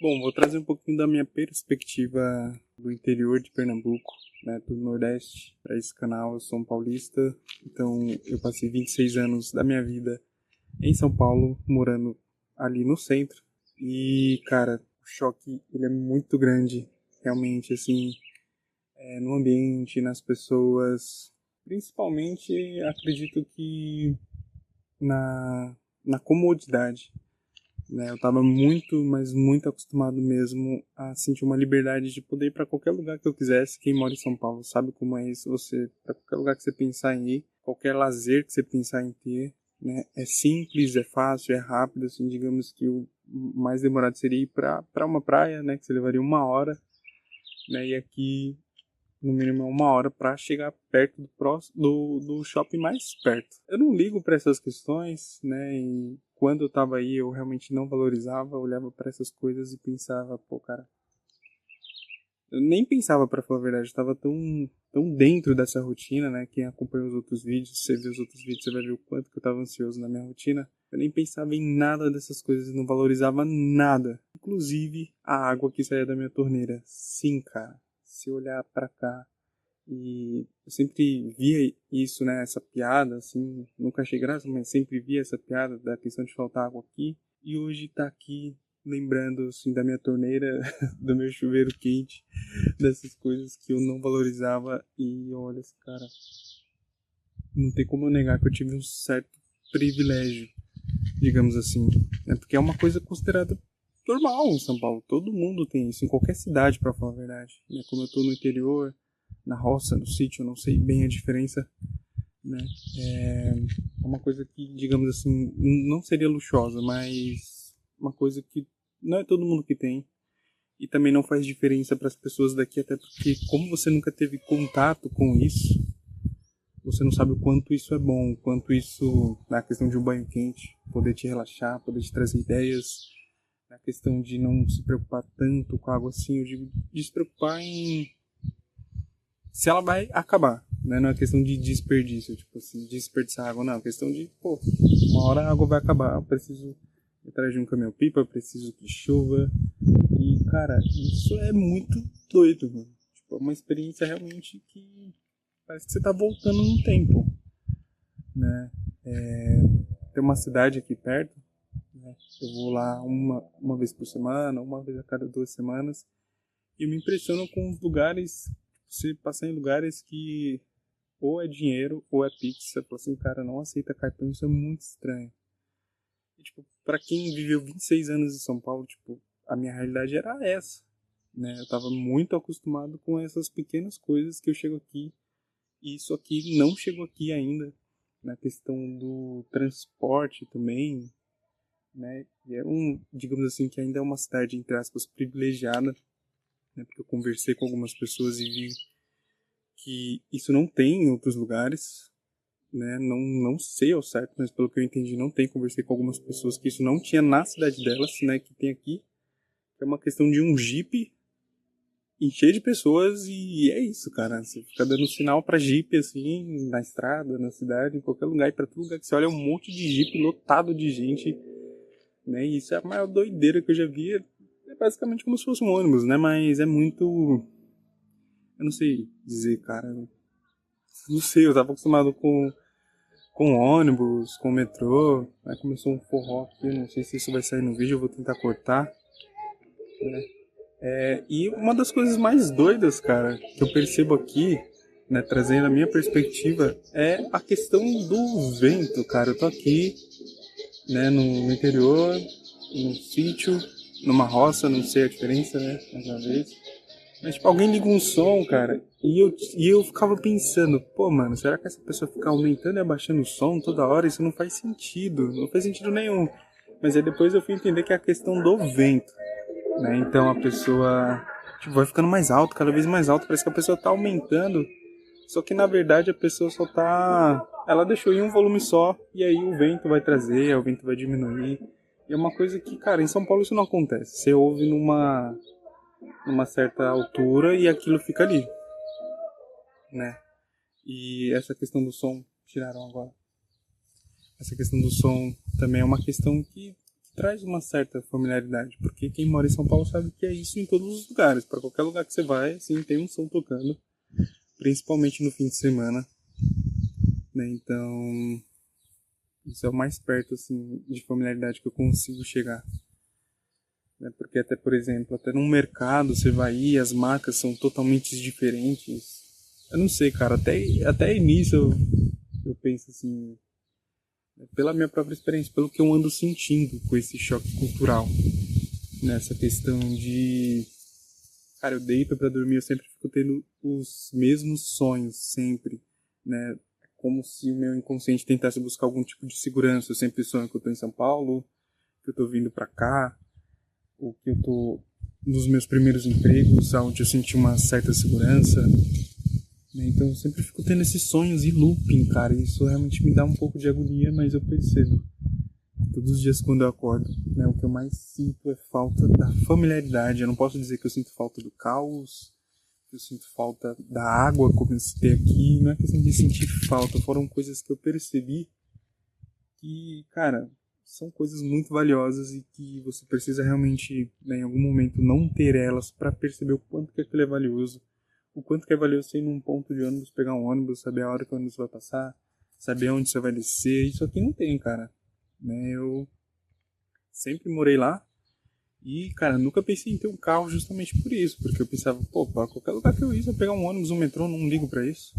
Bom, vou trazer um pouquinho da minha perspectiva do interior de Pernambuco, né, do Nordeste, para esse canal. Eu sou um paulista, então eu passei 26 anos da minha vida em São Paulo, morando ali no centro. E, cara, o choque ele é muito grande, realmente, assim, no ambiente, nas pessoas. Principalmente, acredito que na, na comodidade. Né? Eu estava muito, mas muito acostumado mesmo a sentir uma liberdade de poder ir para qualquer lugar que eu quisesse. Quem mora em São Paulo sabe como é isso. Você, para qualquer lugar que você pensar em ir, qualquer lazer que você pensar em ter, né? É simples, é fácil, é rápido. Assim, digamos que o mais demorado seria ir para uma praia, né? Que você levaria 1 hora, né? E aqui no mínimo 1 hora para chegar perto do shopping mais perto. Eu não ligo para essas questões, né? E quando eu tava aí, eu realmente não valorizava, eu olhava para essas coisas e pensava, pô, cara, eu nem pensava, para falar a verdade, eu tava tão dentro dessa rotina, né? Quem acompanha os outros vídeos, você vê os outros vídeos, você vai ver o quanto que eu tava ansioso na minha rotina. Eu nem pensava em nada dessas coisas, não valorizava nada, inclusive a água que saía da minha torneira. Sim, cara, se olhar para cá, e eu sempre via isso, né, essa piada, assim, nunca achei graça, mas sempre via essa piada da questão de faltar água aqui. E hoje tá aqui lembrando, assim, da minha torneira, do meu chuveiro quente, dessas coisas que eu não valorizava. E olha, esse cara, não tem como eu negar que eu tive um certo privilégio, digamos assim, né, porque é uma coisa considerada normal em São Paulo. Todo mundo tem isso, em qualquer cidade, pra falar a verdade, né, como eu tô no interior, na roça, no sítio, eu não sei bem a diferença, né? É uma coisa que, digamos assim, não seria luxuosa, mas uma coisa que não é todo mundo que tem e também não faz diferença para as pessoas daqui, até porque como você nunca teve contato com isso, você não sabe o quanto isso é bom, o quanto isso, na questão de um banho quente, poder te relaxar, poder te trazer ideias, na questão de não se preocupar tanto com a água assim, eu digo de se preocupar em se ela vai acabar, né? Não é questão de desperdício, tipo assim, desperdiçar água, não. É questão de, pô, uma hora a água vai acabar, eu preciso ir atrás de um caminhão-pipa, eu preciso que chova. E, cara, isso é muito doido, mano. Tipo, é uma experiência realmente que parece que você tá voltando no tempo, né? Tem uma cidade aqui perto, né? Eu vou lá uma vez por semana, uma vez a cada 2 semanas, e eu me impressiono com os lugares, você passar em lugares que ou é dinheiro ou é Pix. Você fala assim, cara, não aceita cartão, isso é muito estranho. E, tipo, pra quem viveu 26 anos em São Paulo, tipo, a minha realidade era essa, né? Eu tava muito acostumado com essas pequenas coisas que eu chego aqui, e isso aqui não chegou aqui ainda, na questão do transporte também, né? E é digamos assim, que ainda é uma cidade, entre aspas, privilegiada, né? Porque eu conversei com algumas pessoas e vi que isso não tem em outros lugares, né? Não sei ao certo, mas pelo que eu entendi não tem. Conversei com algumas pessoas que isso não tinha na cidade delas, né? Que tem aqui. É uma questão de um Jeep encher de pessoas e é isso, cara. Você fica dando sinal pra Jeep, assim, na estrada, na cidade, em qualquer lugar. E pra todo lugar que você olha é um monte de Jeep lotado de gente, né? E isso é a maior doideira que eu já vi. É basicamente como se fosse um ônibus, né? Mas é muito... Eu não sei dizer, cara. Não sei, eu tava acostumado com ônibus, com metrô. Aí começou um forró aqui, não sei se isso vai sair no vídeo, eu vou tentar cortar. Né? E uma das coisas mais doidas, cara, que eu percebo aqui, né, trazendo a minha perspectiva, é a questão do vento, cara. Eu tô aqui, né, no interior, num sítio, numa roça, não sei a diferença, né, mais uma vez. Mas, tipo, alguém liga um som, cara, e eu ficava pensando, pô, mano, será que essa pessoa fica aumentando e abaixando o som toda hora? Isso não faz sentido, não faz sentido nenhum. Mas aí depois eu fui entender que é a questão do vento, né? Então a pessoa, tipo, vai ficando mais alto, cada vez mais alto, parece que a pessoa tá aumentando, só que na verdade a pessoa só tá... Ela deixou em um volume só, e aí o vento vai trazer, o vento vai diminuir. E é uma coisa que, cara, em São Paulo isso não acontece. Você ouve numa certa altura e aquilo fica ali, né? E essa questão do som, tiraram agora. Essa questão do som também é uma questão que traz uma certa familiaridade, porque quem mora em São Paulo sabe que é isso em todos os lugares. Para qualquer lugar que você vai, assim, tem um som tocando, principalmente no fim de semana, né? Então, isso é o mais perto, assim, de familiaridade que eu consigo chegar. Né? Porque até, por exemplo, até num mercado você vai ir, as marcas são totalmente diferentes. Eu não sei, cara, até nisso eu penso assim, pela minha própria experiência, pelo que eu ando sentindo com esse choque cultural. Nessa questão de... Cara, eu deito pra dormir, eu sempre fico tendo os mesmos sonhos, sempre, né? É como se o meu inconsciente tentasse buscar algum tipo de segurança. Eu sempre sonho que eu tô em São Paulo, que eu tô vindo pra cá, ou que eu tô nos meus primeiros empregos, onde eu senti uma certa segurança, né? Então eu sempre fico tendo esses sonhos e looping, cara. E isso realmente me dá um pouco de agonia, mas eu percebo. Todos os dias quando eu acordo, né, o que eu mais sinto é falta da familiaridade. Eu não posso dizer que eu sinto falta do caos, que eu sinto falta da água, como eu citei aqui. Não é questão de sentir falta, foram coisas que eu percebi que, cara, são coisas muito valiosas e que você precisa realmente, né, em algum momento, não ter elas para perceber o quanto que aquilo é valioso. O quanto que é valioso você ir num ponto de ônibus, pegar um ônibus, saber a hora que o ônibus vai passar, saber onde você vai descer. Isso aqui não tem, cara. Né, eu sempre morei lá e, cara, nunca pensei em ter um carro justamente por isso, porque eu pensava, pô, pra qualquer lugar que eu ir, se eu pegar um ônibus, um metrô, não ligo pra isso.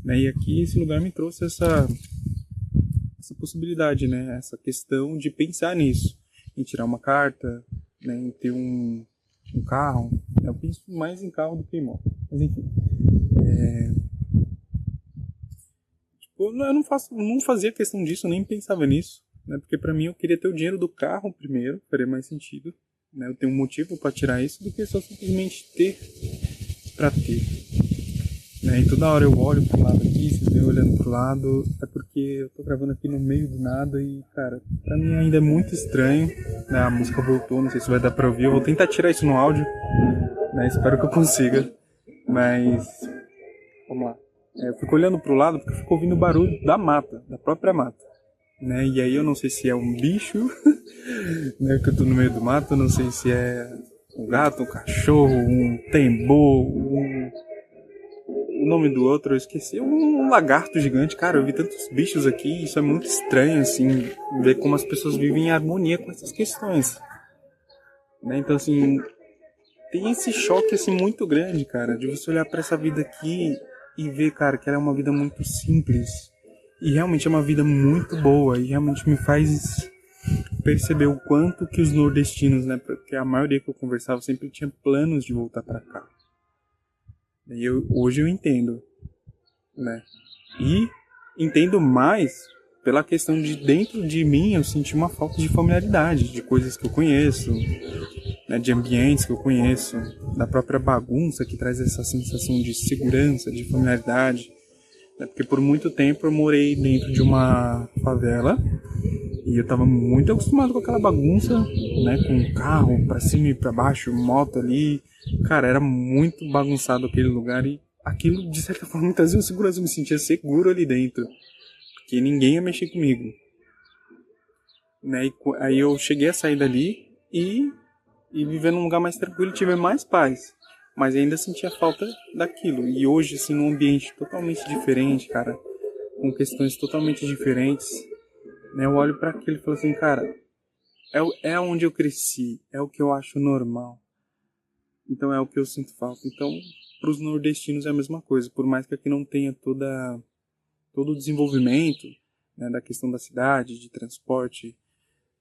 Né, e aqui esse lugar me trouxe essa possibilidade, né, essa questão de pensar nisso, em tirar uma carta, né, em ter um carro. Eu penso mais em carro do que em moto, mas enfim. Tipo, eu não fazia questão disso, nem pensava nisso. Né? Porque pra mim eu queria ter o dinheiro do carro primeiro, faria mais sentido. Né? Eu tenho um motivo para tirar isso do que só simplesmente ter pra ter. Né? E toda hora eu olho pro lado aqui, vocês veem olhando pro lado, é porque eu tô gravando aqui no meio do nada e, cara, pra mim ainda é muito estranho. Né? A música voltou, não sei se vai dar pra ouvir. Eu vou tentar tirar isso no áudio, né? Espero que eu consiga. Mas, vamos lá. Eu fico olhando pro lado porque eu fico ouvindo o barulho da mata, da própria mata. Né? E aí eu não sei se é um bicho, né, que eu tô no meio do mato, eu não sei se é um gato, um cachorro, um tembo, o nome do outro eu esqueci, um lagarto gigante. Cara, eu vi tantos bichos aqui, isso é muito estranho, assim, ver como as pessoas vivem em harmonia com essas questões. Né? Então, assim, tem esse choque, assim, muito grande, cara, de você olhar pra essa vida aqui e ver, cara, que ela é uma vida muito simples. E realmente é uma vida muito boa e realmente me faz perceber o quanto que os nordestinos, né, porque a maioria que eu conversava sempre tinha planos de voltar para cá. E hoje eu entendo, né? E entendo mais pela questão de dentro de mim eu senti uma falta de familiaridade, de coisas que eu conheço, né, de ambientes que eu conheço, da própria bagunça que traz essa sensação de segurança, de familiaridade. Porque por muito tempo eu morei dentro de uma favela e eu tava muito acostumado com aquela bagunça, né? Com carro pra cima e pra baixo, moto ali. Cara, era muito bagunçado aquele lugar e aquilo, de certa forma, me trazia uma segurança. Eu me sentia seguro ali dentro, porque ninguém ia mexer comigo. Né? E aí eu cheguei a sair dali e viver num lugar mais tranquilo e tive mais paz. Mas ainda sentia falta daquilo. E hoje, assim, num ambiente totalmente diferente, cara, com questões totalmente diferentes, né, eu olho para aquilo e falo assim, cara, é onde eu cresci, é o que eu acho normal. Então é o que eu sinto falta. Então, para os nordestinos é a mesma coisa. Por mais que aqui não tenha todo o desenvolvimento, né, da questão da cidade, de transporte,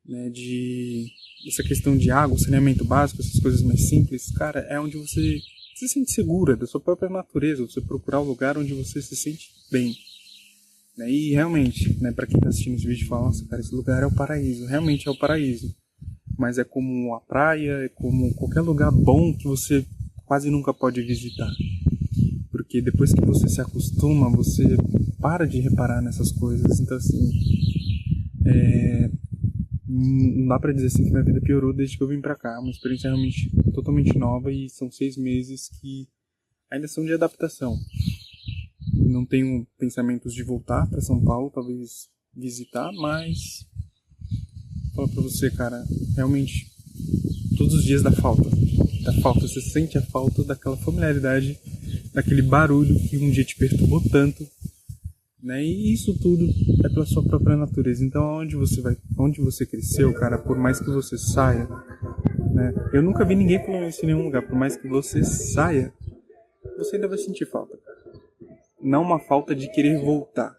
né, de essa questão de água, saneamento básico, essas coisas mais simples, cara, é onde você se sente segura da sua própria natureza, você procurar o lugar onde você se sente bem. Né? E realmente, né, para quem está assistindo esse vídeo, fala, nossa, cara, esse lugar é o paraíso, realmente é o paraíso. Mas é como a praia, é como qualquer lugar bom que você quase nunca pode visitar. Porque depois que você se acostuma, você para de reparar nessas coisas. Então, assim, não dá pra dizer assim que minha vida piorou desde que eu vim pra cá. É uma experiência realmente totalmente nova e são 6 meses que ainda são de adaptação. Não tenho pensamentos de voltar pra São Paulo, talvez visitar, mas falar pra você, cara, realmente, todos os dias dá falta. Dá falta, você sente a falta daquela familiaridade, daquele barulho que um dia te perturbou tanto, né? E isso tudo é pela sua própria natureza. Então, onde você cresceu, cara, por mais que você saia, né? Eu nunca vi ninguém falando isso em nenhum lugar. Por mais que você saia, você ainda vai sentir falta. Não uma falta de querer voltar,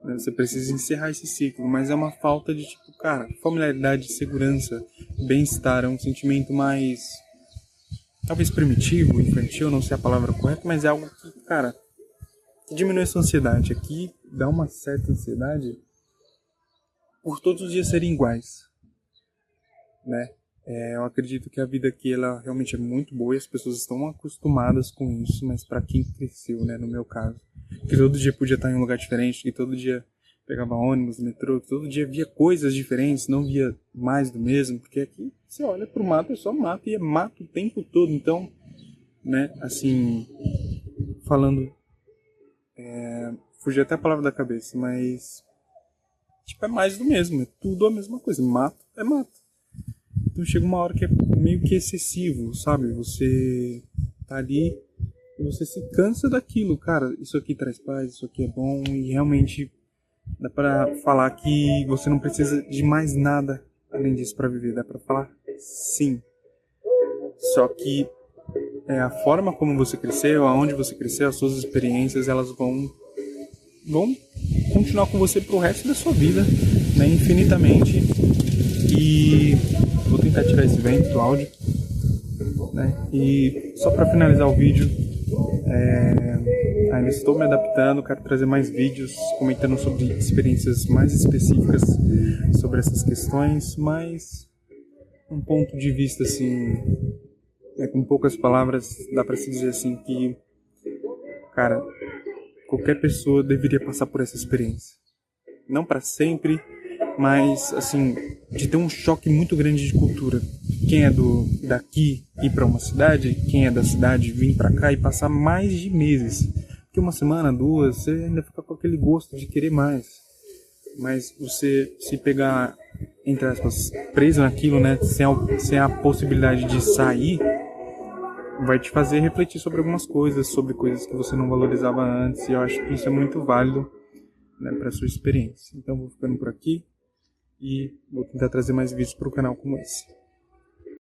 né? Você precisa encerrar esse ciclo, mas é uma falta de, tipo, cara, familiaridade, segurança, bem-estar. É um sentimento mais, talvez primitivo, infantil, não sei a palavra correta, mas é algo que, cara, diminui a sua ansiedade. Aqui dá uma certa ansiedade por todos os dias serem iguais, né? Eu acredito que a vida aqui, ela realmente é muito boa e as pessoas estão acostumadas com isso, mas para quem cresceu, né, no meu caso, que todo dia podia estar em um lugar diferente, que todo dia pegava ônibus, metrô, que todo dia via coisas diferentes, não via mais do mesmo, porque aqui você olha pro mato, é só mato e é mato o tempo todo. Então, né, assim, falando, fugiu até a palavra da cabeça, mas tipo, é mais do mesmo, é tudo a mesma coisa, mato é mato. Então chega uma hora que é meio que excessivo, sabe? Você tá ali e você se cansa daquilo, cara. Isso aqui traz paz, isso aqui é bom, e realmente dá pra falar que você não precisa de mais nada além disso pra viver. Dá pra falar sim. Só que a forma como você cresceu, aonde você cresceu, as suas experiências, elas vão continuar com você pro resto da sua vida, né? Infinitamente. E vou tentar tirar esse vento do áudio, né? E só para finalizar o vídeo, ainda estou me adaptando, quero trazer mais vídeos comentando sobre experiências mais específicas sobre essas questões, mas um ponto de vista assim, com poucas palavras, dá para se dizer assim que, cara, qualquer pessoa deveria passar por essa experiência. Não para sempre, mas assim, de ter um choque muito grande de cultura. Quem é daqui ir para uma cidade, quem é da cidade vir para cá e passar mais de meses. Porque uma semana, duas, você ainda fica com aquele gosto de querer mais. Mas você se pegar, entre aspas, preso naquilo, né, sem a possibilidade de sair, vai te fazer refletir sobre algumas coisas, sobre coisas que você não valorizava antes. E eu acho que isso é muito válido, né, para sua experiência. Então vou ficando por aqui e vou tentar trazer mais vídeos para o canal como esse.